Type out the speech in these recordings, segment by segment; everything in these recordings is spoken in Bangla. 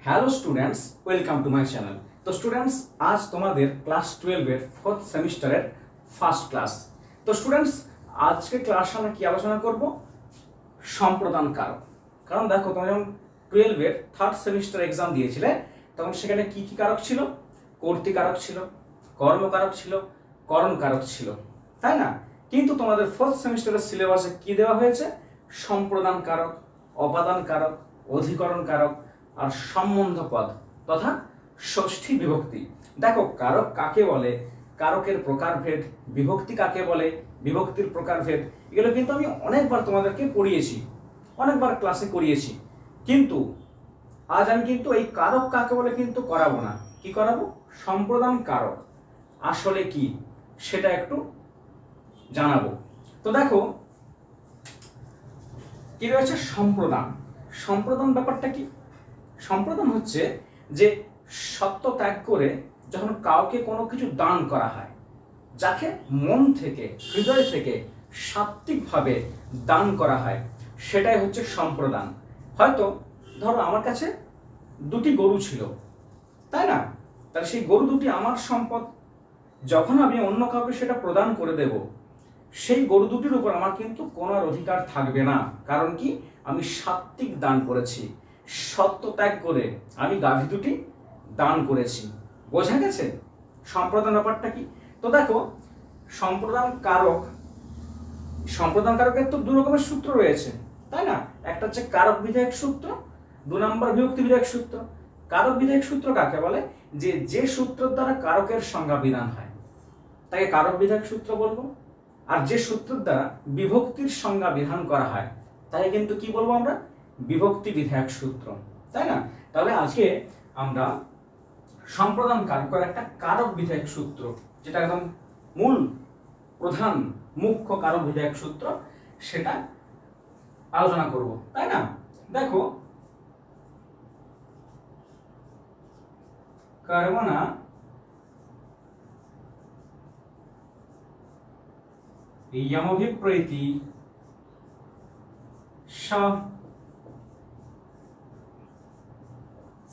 Hello students, welcome to my channel. তো স্টুডেন্টস, আজ তোমাদের ক্লাস 12 এর 4th সেমিস্টারের ফার্স্ট ক্লাস। তো স্টুডেন্টস, আজকে ক্লাসে আমরা কি আলোচনা করব? সম্প্রদান কারক। কারণ দেখো, তোমরা যখন 12 এর 3rd সেমিস্টার এক্সাম দিয়েছিলে তখন সেখানে কি কি কারক ছিল? কর্তৃকারক ছিল, কর্মকারক ছিল, করণকারক ছিল, তাই না? কিন্তু তোমাদের 4th সেমিস্টারের সিলেবাসে কি দেওয়া হয়েছে? সম্প্রদান কারক, অপাদান কারক, অধিকরণ কারক আর সম্বন্ধ পদ তথা ষষ্ঠী বিভক্তি। দেখো, কারক কাকে বলে, কারকের প্রকারভেদ, বিভক্তি কাকে বলে, বিভক্তির প্রকারভেদ, এগুলো কিন্তু আমি অনেকবার তোমাদেরকে পড়িয়েছি, অনেকবার ক্লাসে করিয়েছি। কিন্তু আজ আমি কিন্তু এই কারক কাকে বলে কিন্তু করাবো না। কি করাবো? সম্প্রদান কারক আসলে কি সেটা একটু জানাবো। তো দেখো কি রয়েছে সম্প্রদান। সম্প্রদান ব্যাপারটা কি? সম্প্রদান হচ্ছে যে সত্য ত্যাগ করে যখন কাউকে কোনো কিছু দান করা হয়, যাকে মন থেকে, হৃদয় থেকে সাত্ত্বিকভাবে দান করা হয়, সেটাই হচ্ছে সম্প্রদান। হয়তো ধরো আমার কাছে 2টি গরু ছিল, তাই না? তাহলে সেই গরু দুটি আমার সম্পদ। যখন আমি অন্য কাউকে সেটা প্রদান করে দেব, সেই গরু দুটির উপর আমার কিন্তু কোনো অধিকার থাকবে না। কারণ কি? আমি সাত্ত্বিক দান করেছি, সত্য ত্যাগ করে আমি গাভী দুটি দান করেছি। বোঝা গেছে সম্প্রদান ব্যাপারটা কি? তো দেখো, সম্প্রদান কারকের তো 2 রকমের সূত্র রয়েছে, তাই না? একটা হচ্ছে কারক বিধায়ক সূত্র, 2 নম্বর বিভক্তি বিধায়ক সূত্র। কারক বিধায়ক সূত্র কাকে বলে? যে সূত্রের দ্বারা কারকের সংজ্ঞা বিধান হয় তাকে কারক বিধায়ক সূত্র বলবো। আর যে সূত্রের দ্বারা বিভক্তির সংজ্ঞা বিধান করা হয় তাই কিন্তু কি বলবো আমরা? বিভক্তি বিধায়ক সূত্র, তাই না? তাহলে আজকে আমরা সম্প্রদান কারকের একটা কারক বিধায়ক সূত্র, যেটা একদম মূল প্রধান মুখ্য কারক বিধায়ক সূত্র, সেটা আলোচনা করব, তাই না? দেখো, কর্মণা ইয়মভিপ্রেতি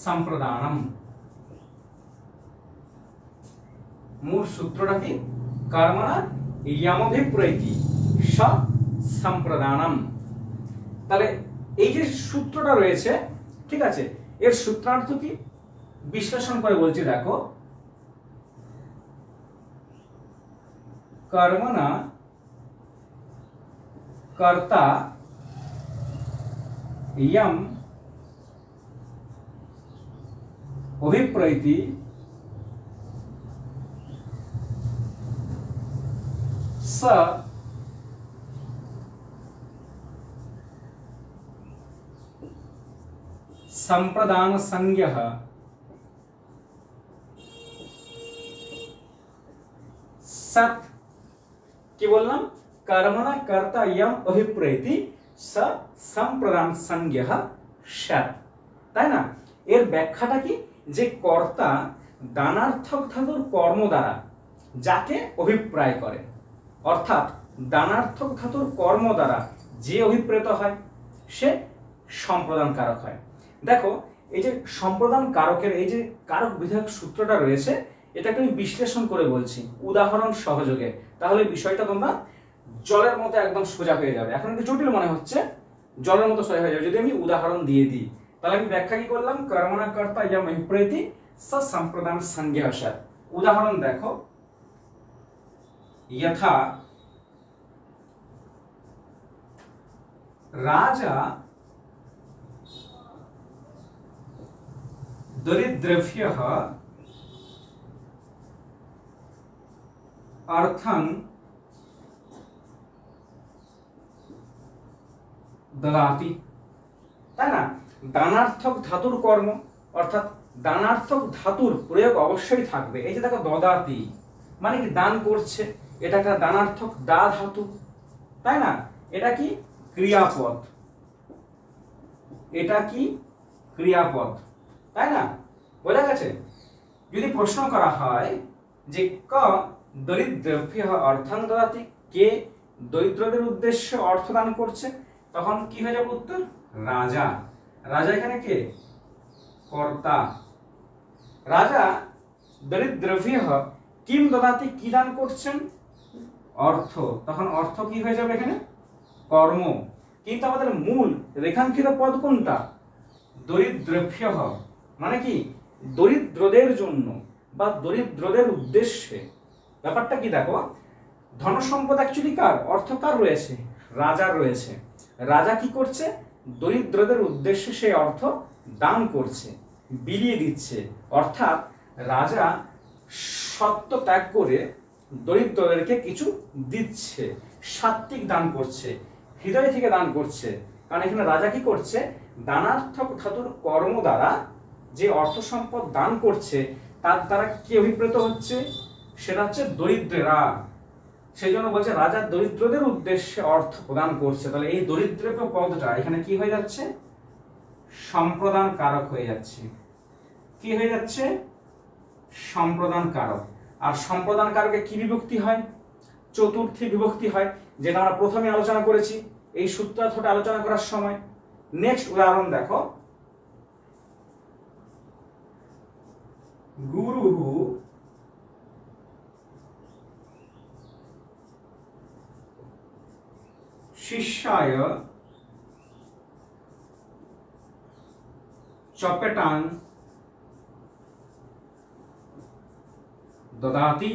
সম্প্রদানম। মূল সূত্রটা কি? কর্মণা ইয়মভিপ্রেতি সম্প্রদানম। তাহলে এই যে সূত্রটা রয়েছে, ঠিক আছে, এর সূত্রার্থ কি বিশ্লেষণ করে বলছি। দেখো, কর্মণা কর্তা ইয়ম অভিপ্রেতি স সম্প্রদান সংজ্ঞঃ সৎ। কি বললাম? কর্মণা কর্তা ইয়ম অভিপ্রেতি স সম্প্রদান সংজ্ঞঃ সৎ, তাই না? এর ব্যাখ্যাটা কি? যে কর্তা দানার্থক ধাতুর কর্ম দ্বারা যাকে অভিপ্রায় করে, অর্থাৎ দানার্থক ধাতুর কর্ম দ্বারা যে অভিপ্রেত হয় সে সম্প্রদান কারক হয়। দেখো, এই যে সম্প্রদান কারকের এই যে কারক বিধায়ক সূত্রটা রয়েছে, এটাকে আমি বিশ্লেষণ করে বলছি উদাহরণ সহযোগে, তাহলে বিষয়টা তোমরা জলের মতো একদম সোজা হয়ে যাবে। এখন একটু জটিল মনে হচ্ছে, জলের মতো সোজা হয়ে যাবে যদি আমি উদাহরণ দিয়ে দিই। তাহলে আমি ব্যাখ্যা কি করলাম? কর্মণা কর্তা ইয়ম অভিপ্রেতি স সম্প্রদান সংজ্ঞঃ সৎ। উদাহরণ দেখো, यथा राजा दरिद्रेभ्यः अर्थं ददाति, তাই না? দানার্থক ধাতুর কর্ম, অর্থাৎ দানার্থক ধাতুর প্রয়োগ অবশ্যই থাকবে। এই যে দেখো, দদাতি মানে কি? দান করছে। এটা একটা দানার্থক দা ধাতু, তাই না? এটা কি? ক্রিয়াপদ। এটা কি? ক্রিয়াপদ, তাই না? বোঝা গেছে? যদি প্রশ্ন করা হয় যে ক দরিদ্রেভ্যঃ অর্থাং দদাতি, কে দরিদ্রদের উদ্দেশ্যে অর্থ দান করছে, তখন কি হয়ে যাবে উত্তর? রাজা। রাজা এখানে কে? কর্তা। রাজা দরিদ্রভ্যঃ কিম দদাতি, কি দান করছেন? অর্থ। তখন অর্থ কি হয়ে যাবে এখানে? কর্ম। কিন্তু আমাদের মূল রেখাঙ্কিত পদ কোনটা? দরিদ্রভ্যঃ, মানে কি দরিদ্রদের জন্য বা দরিদ্রদের উদ্দেশ্যে। ব্যাপারটা কি দেখো, ধন সম্পদ অ্যাকচুয়ালি কার? অর্থ কার রয়েছে? রাজার রয়েছে। রাজা কি করছে? দরিদ্রদের উদ্দেশ্যে সেই অর্থ দান করছে, বিলিয়ে দিচ্ছে। অর্থাৎ রাজা সত্য ত্যাগ করে দরিদ্রদেরকে কিছু দিচ্ছে, সাত্ত্বিক দান করছে, হৃদয় থেকে দান করছে। কারণ এখানে রাজা কি করছে? দানার্থক ধাতুর কর্ম দ্বারা যে অর্থ সম্পদ দান করছে তার দ্বারা কি অভিপ্রেত হচ্ছে? সেটা হচ্ছে দরিদ্রেরা। সেই জন্য বলছে রাজা দরিদ্রদের উদ্দেশ্যে অর্থ প্রদান করছে। তাহলে এই দরিদ্র পদটা এখানে কি হয়ে যাচ্ছে? সম্প্রদান কারক হয়ে যাচ্ছে। কি হয়ে যাচ্ছে? সম্প্রদান কারক। আর সম্প্রদান কারকে কি বিভক্তি হয়? চতুর্থী বিভক্তি হয়, যেটা আমরা প্রথমে আলোচনা করেছি এই সূত্রার্থটা আলোচনা করার সময়। নেক্সট উদাহরণ দেখো, গুরু শিষ্যায় চপেটাং দদাতি।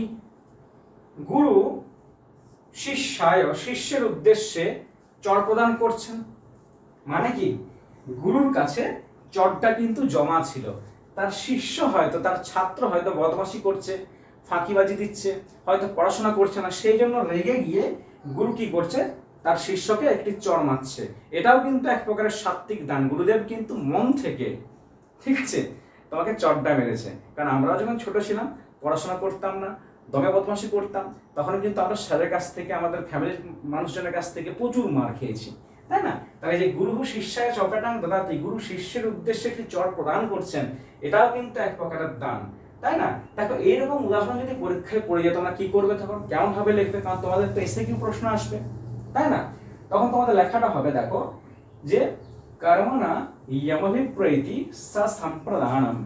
গুরু শিষ্যায়, শিষ্যের উদ্দেশ্যে চর প্রদান করছেন। মানে কি, গুরুর কাছে চরটা কিন্তু জমা ছিল, তার শিষ্য হয়তো, তার ছাত্র হয়তো বদমাশি করছে, ফাঁকিবাজি দিচ্ছে, হয়তো পড়াশোনা করছে না, সেই জন্য রেগে গিয়ে গুরু কি করছে? তার শিষ্যকে একটি চর মারছে। এটাও কিন্তু এক প্রকারের সাত্ত্বিক দান। গুরুদেব কিন্তু মন থেকে, ঠিক আছে, তোমাকে চরটা মেরেছে। কারণ আমরা যখন ছোট ছিলাম, পড়াশোনা করতাম না, দমে বদমাশি করতাম, তখন কিন্তু আমরা স্যারের কাছ থেকে, আমাদের ফ্যামিলির মানুষজনের কাছ থেকে প্রচুর মার খেয়েছি, তাই না? তাহলে যে গুরু শিষ্যায় চপেটাং দদাতি, গুরু শিষ্যের উদ্দেশ্যে একটি চর প্রদান করছেন, এটাও কিন্তু এক প্রকারের দান, তাই না? দেখো এইরকম উদাহরণ যদি পরীক্ষায় পড়ে যায়, তোমরা কি করবে? তখন কেমন ভাবে লিখবে? কারণ তোমাদের তো এসএকিউ প্রশ্ন আসবে, তাই না? তখন তোমাদের লেখাটা হবে, দেখো, যে কর্মণা ইয়মভিপ্রেতি সম্প্রদানম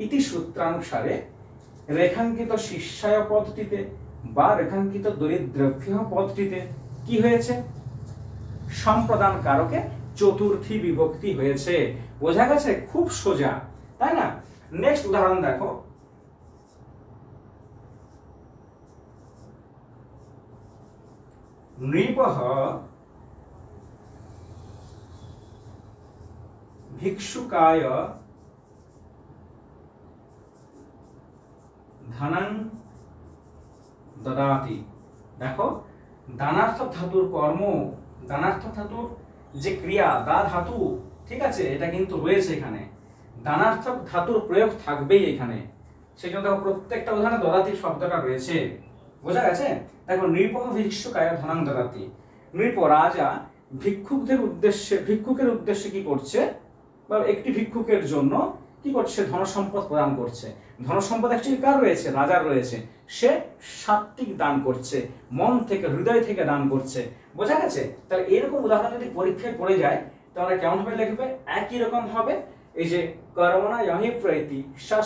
ইতি সূত্রানুসারে রেখাঙ্কিত শিষ্যায় পদটিতে বা রেখাঙ্কিত দরিদ্রভ্য পদটিতে কি হয়েছে? সম্প্রদান কারকে চতুর্থী বিভক্তি হয়েছে। বোঝা গেছে? খুব সোজা, তাই না? নেক্সট উদাহরণ দেখো, নৃপঃ ভিক্ষুকায় ধনং দদাতি। দেখো, দানার্থক ধাতুর কর্ম, দানার্থক ধাতুর যে ক্রিয়া, দা ধাতু, ঠিক আছে, এটা কিন্তু রয়েছে এখানে। দানার্থক ধাতুর প্রয়োগ থাকবেই এখানে। সেই জন্য দেখো প্রত্যেকটা উদাহরণে দদাতি শব্দটা রয়েছে। বোঝা গেছে? দেখো, নৃপঃ ভিক্ষুকায় ধনং দদাতি। নৃপ রাজা ভিক্ষুকদের উদ্দেশ্যে, ভিক্ষুকের উদ্দেশ্যে কি করছে? বা একটি ভিক্ষুকের জন্য কি করছে? ধন সম্পদ প্রদান করছে। ধন সম্পদ অ্যাকচুয়ালি কার রয়েছে? রাজার রয়েছে। সে সাত্ত্বিক দান করছে, মন থেকে, হৃদয় থেকে দান করছে। বোঝা গেছে? তাহলে এরকম উদাহরণ যদি পরীক্ষায় পড়ে যায়, তাহলে কেমন ভাবে লিখবে? একই রকম হবে। এই যে কর্মণা ইয়মভিপ্রেতি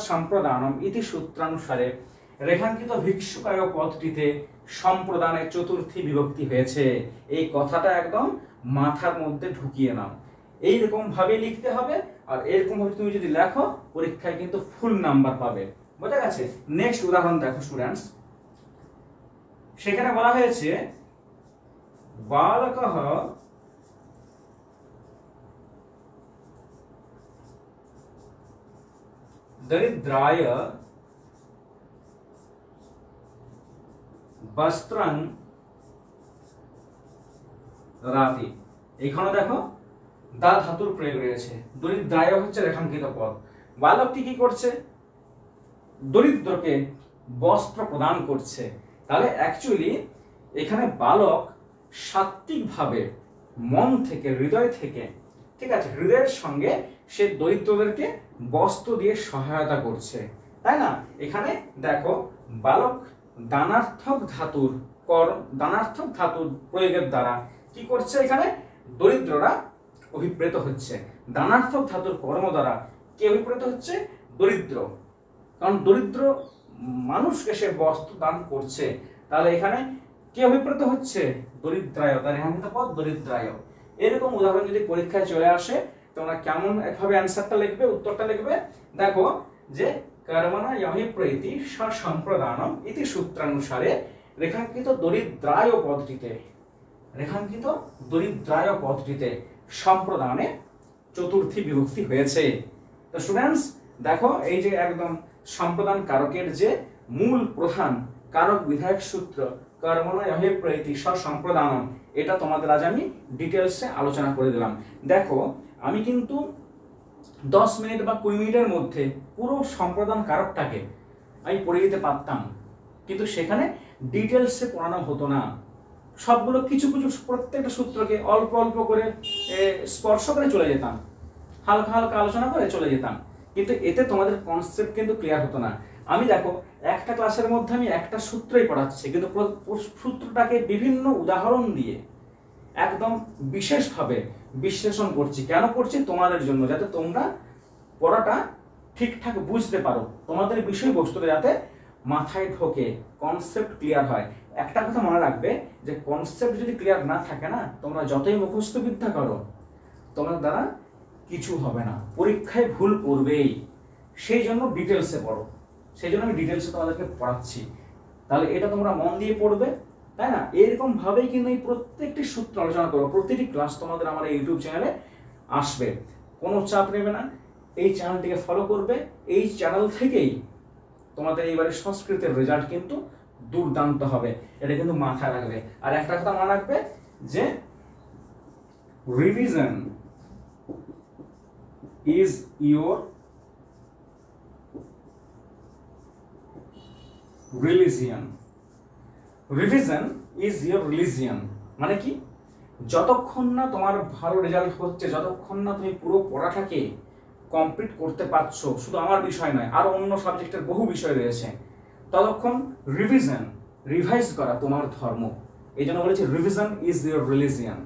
সম্প্রদানম ইতি সূত্রানুসারে রেখাঙ্কিত ভিক্ষুকায় পদটিতে সম্প্রদানের চতুর্থী বিভক্তি হয়েছে। এই কথাটা একদম মাথার মধ্যে ঢুকিয়ে নাও। এইরকম ভাবে লিখতে হবে, আর এরকম ভাবে তুমি যদি লেখো, পরীক্ষায় কিন্তু ফুল নাম্বার পাবে। বোঝা গেছে? নেক্সট উদাহরণ দেখো স্টুডেন্টস, সেখানে বলা হয়েছে বালকঃ দরিদ্রায় বস্ত্রং দদাতি। এখানে দেখো দা ধাতুর প্রয়োগ রয়েছে, দরিদ্রায় হচ্ছে রেখাঙ্কিত পদ। বালকটি কি করছে? দরিদ্রকে বস্ত্র প্রদান করছে। তাহলে অ্যাকচুয়ালি এখানে বালক সাত্ত্বিক ভাবে, মন থেকে, হৃদয় থেকে, ঠিক আছে, হৃদয়ের সঙ্গে সে দরিদ্রদেরকে বস্ত্র দিয়ে সহায়তা করছে, তাই না? এখানে দেখো, বালক দানার্থক ধাতুর দানার্থক ধাতুর প্রয়োগের দ্বারা কি করছে? এখানে দরিদ্ররা অভিপ্রেত হচ্ছে। দানার্থক ধাতুর কর্ম দ্বারা কে বিপরীত হচ্ছে দরিদ্র, কারণ দরিদ্র মানুষকে সে বস্ত্র দান করছে, তাহলে এখানে কে বিপরীত হচ্ছে দরিদ্রায়, তার রেখাঙ্কিত পদ দরিদ্রায়। এরকম উদাহরণ যদি পরীক্ষায় চলে আসে তোমরা কেমন একভাবে অ্যান্সারটা লিখবে, উত্তরটা লিখবে, দেখো যে কর্মণা অভিপ্রেতি সম্প্রদানম ইতি সূত্রানুসারে রেখাঙ্কিত দরিদ্রায় পদটিতে, রেখাঙ্কিত দরিদ্রায় পদটিতে সম্প্রদানে চতুর্থী বিভক্তি হয়েছে। তো স্টুডেন্টস দেখো এই যে একদম সম্প্রদান কারকের যে মূল প্রধান কারক বিধায়ক সূত্র কর্মণা অভিপ্রেতি সম্প্রদানম, এটা তোমাদের আজ আমি ডিটেলসে আলোচনা করে দিলাম। দেখো আমি কিন্তু 10 মিনিট বা 20 মিনিটের মধ্যে পুরো সম্প্রদান কারকটাকে আমি পড়ে দিতে পারতাম, কিন্তু সেখানে ডিটেলসে পড়ানো হতো না, সবগুলো কিছু কিছু প্রত্যেকটা সূত্রকে অল্প অল্প করে স্পর্শ করে চলে যেতাম, হালকা হালকা আলোচনা করে চলে যেতাম, কিন্তু এতে তোমাদের কনসেপ্ট কিন্তু ক্লিয়ার হতো না। আমি দেখো একটা ক্লাসের মধ্যে আমি একটা সূত্রই পড়াচ্ছি, কিন্তু সূত্রটাকে বিভিন্ন উদাহরণ দিয়ে একদম বিশেষভাবে বিশ্লেষণ করছি। কেন করছি? তোমাদের জন্য, যাতে তোমরা পড়াটা ঠিকঠাক বুঝতে পারো, তোমাদের বিষয়বস্তুটা যাতে মাথায় ঢোকে, কনসেপ্ট ক্লিয়ার হয়। একটা কথা মনে রাখবে যে কনসেপ্ট যদি ক্লিয়ার না থাকে না, তোমরা যতই মুখস্থ বিদ্যা করো তোমার দ্বারা কিছু হবে না, পরীক্ষায় ভুল করবেই। সেই জন্য ডিটেলসে পড়ো, সেই জন্য আমি ডিটেলসে তোমাদেরকে পড়াচ্ছি, তাহলে এটা তোমরা মন দিয়ে পড়বে, তাই না? এরকম ভাবেই কিন্তু এই প্রত্যেকটি সূত্র আলোচনা করবো, প্রতিটি ক্লাস তোমাদের আমার ইউটিউব চ্যানেলে আসবে, কোনো চাপ নেবে না, এই চ্যানেলটিকে ফলো করবে, এই চ্যানেল থেকেই তোমাদের এইবারে সংস্কৃতের রেজাল্ট কিন্তু দুর্দান্ত হবে, এটা কিন্তু মাথায় রাখবে। আর একটা কথা মনে রাখবে যে revision is your religion, revision is your religion মানে কি? যতক্ষণ না তোমার ভালো রেজাল্ট হচ্ছে, যতক্ষণ না তুমি পুরো পড়াটাকে কমপ্লিট করতে পারছো, শুধু আমার বিষয় নয় আরো অন্য সাবজেক্টের বহু বিষয় রয়েছে, ততক্ষণ রিভিশন, রিভাইজ করা তোমার ধর্ম। এই জন্য বলেছি রিভিশন ইজ ইয়োর রিলিজিয়ান,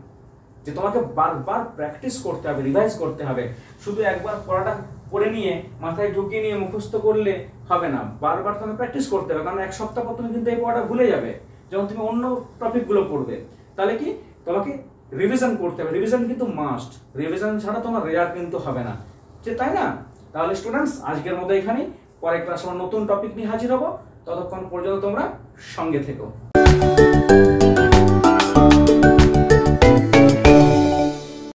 যে তোমাকে বারবার প্র্যাকটিস করতে হবে, রিভাইজ করতে হবে। শুধু একবার পড়াটা পড়ে নিয়ে মাথায় ঢুকিয়ে নিয়ে মুখস্থ করলে হবে না, বারবার তোমাকে প্র্যাকটিস করতে হবে, কারণ এক সপ্তাহ পর তুমি কিন্তু এই পড়াটা ভুলে যাবে যখন তুমি অন্য টপিকগুলো পড়বে। তাহলে কি তোমাকে রিভিশন করতে হবে, রিভিশন কিন্তু মাস্ট, রিভিশন ছাড়া তোমার রেজাল্ট কিন্তু হবে না, যে তাই না? তাহলে স্টুডেন্টস আজকের মতো এখানেই, পরের ক্লাসে আমরা নতুন টপিক নিয়ে হাজির হব, ততক্ষণ পর্যন্ত তোমরা সঙ্গে থেকো।